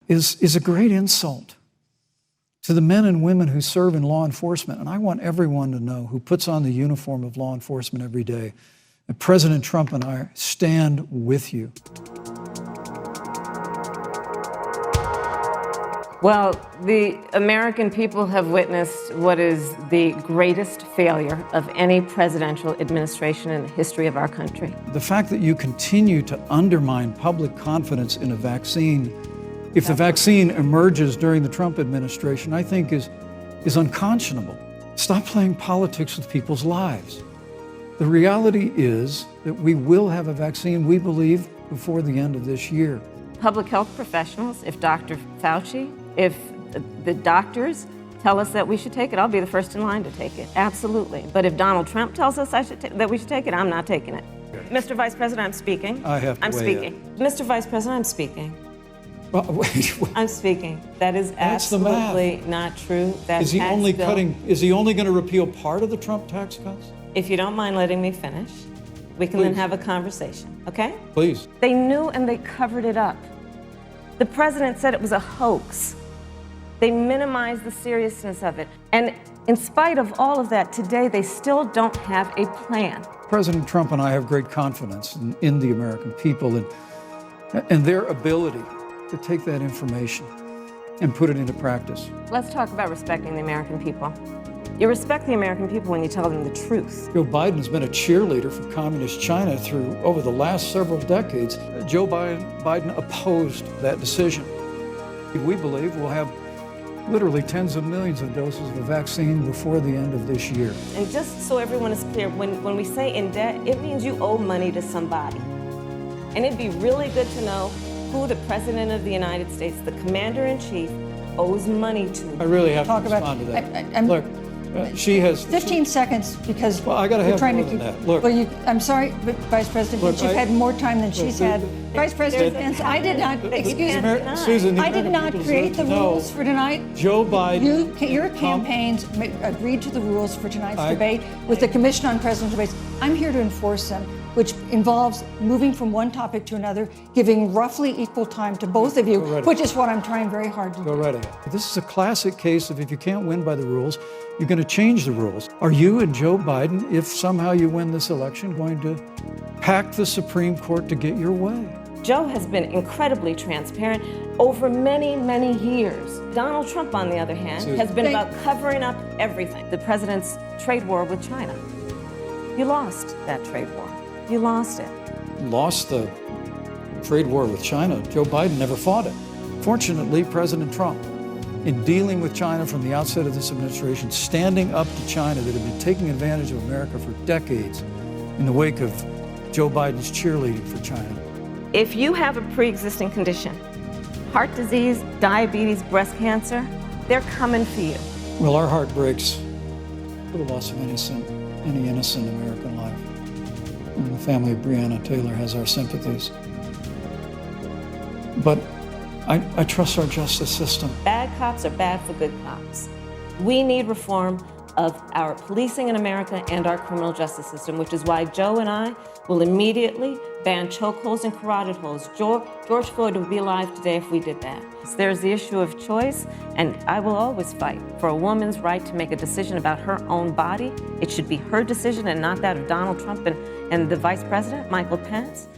is a great insult to the men and women who serve in law enforcement. And I want everyone to know who puts on the uniform of law enforcement every day that President Trump and I stand with you. Well, the American people have witnessed what is the greatest failure of any presidential administration in the history of our country. The fact that you continue to undermine public confidence in a vaccine, if the vaccine emerges during the Trump administration, I think is unconscionable. Stop playing politics with people's lives. The reality is that we will have a vaccine, we believe, before the end of this year. Public health professionals, if Dr. Fauci, if the doctors tell us that we should take it, I'll be the first in line to take it, absolutely. But if Donald Trump tells us that we should take it, I'm not taking it. Okay. Mr. Vice President, I'm speaking. I'm speaking. Mr. Vice President, I'm speaking. Well, wait. I'm speaking. That is absolutely not true. Is he only going to repeal part of the Trump tax cuts? If you don't mind letting me finish, we can then have a conversation, okay? Please. They knew and they covered it up. The president said it was a hoax. They minimized the seriousness of it. And in spite of all of that, today they still don't have a plan. President Trump and I have great confidence in the American people and their ability to take that information and put it into practice. Let's talk about respecting the American people. You respect the American people when you tell them the truth. Joe Biden has been a cheerleader for communist China over the last several decades. Joe Biden opposed that decision. We believe we'll have literally tens of millions of doses of a vaccine before the end of this year. And just so everyone is clear, when we say in debt, it means you owe money to somebody. And it'd be really good to know who the President of the United States, the Commander-in-Chief, owes money to. I really have to respond to that. Look, she has 15 seconds because I got to have trying more to than keep. that. Look, well, I'm sorry, but Vice President, look, you've had more time than she's had. Vice President Pence, I did not. Excuse me, Susan, I did not create the rules for tonight. Joe Biden. Your campaigns agreed to the rules for tonight's debate with the Commission on Presidential Debates. I'm here to enforce them, which involves moving from one topic to another, giving roughly equal time to both of you, which is what I'm trying very hard to do. Go right ahead. This is a classic case of if you can't win by the rules, you're going to change the rules. Are you and Joe Biden, if somehow you win this election, going to pack the Supreme Court to get your way? Joe has been incredibly transparent over many, many years. Donald Trump, on the other hand, has been about covering up everything. The president's trade war with China. You lost that trade war. You lost it. Lost the trade war with China. Joe Biden never fought it. Fortunately, President Trump, in dealing with China from the outset of this administration, standing up to China that had been taking advantage of America for decades in the wake of Joe Biden's cheerleading for China. If you have a pre-existing condition, heart disease, diabetes, breast cancer, they're coming for you. Well, our heart breaks for the loss of any innocent American life. And the family of Breonna Taylor has our sympathies. But I trust our justice system. Bad cops are bad for good cops. We need reform of our policing in America and our criminal justice system, which is why Joe and I will immediately ban chokeholds and carotid holds. George Floyd would be alive today if we did that. There's the issue of choice, and I will always fight for a woman's right to make a decision about her own body. It should be her decision and not that of Donald Trump and the Vice President, Mike Pence.